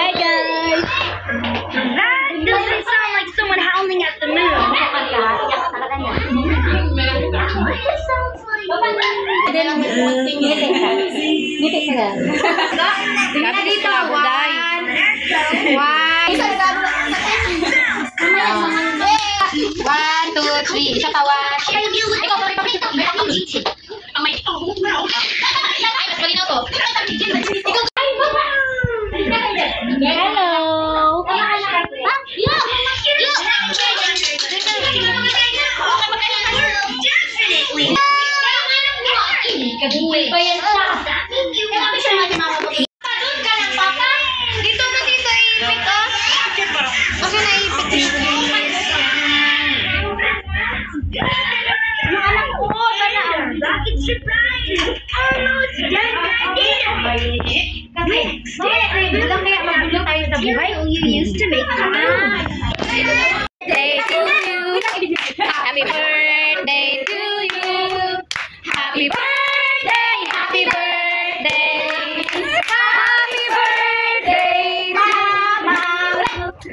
Hey guys! That doesn't sound like someone howling at the moon. One, two, three. Isa pa, one. Ikaw, hello. Dito mo dito ipit oh. Kasi naipit. Yung anak ko, sana. Rocket surprise! Almost done again! Kasi, bilang kaya magulo tayo sa buhay, you used to make time. Day to you. Happy birthday to you. Happy birthday, happy birthday. Happy birthday, Mama.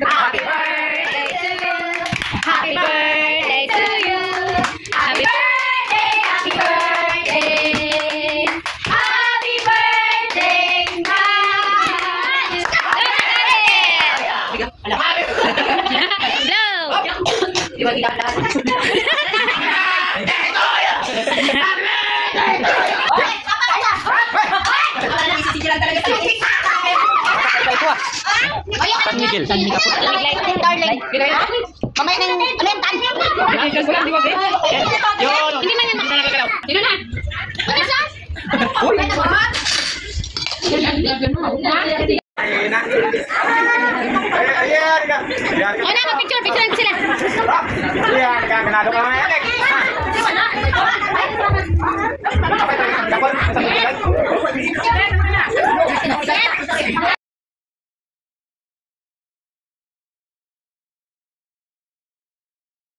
Happy birthday to you. Happy birthday to you. Happy birthday, happy birthday. Happy birthday, Mama. San Miguel. San Miguel. Darling. Mamaya ng alentan. Hindi man yan. Sino na? Ano siya? Ano na, picture sila. Iya, ganado ka mga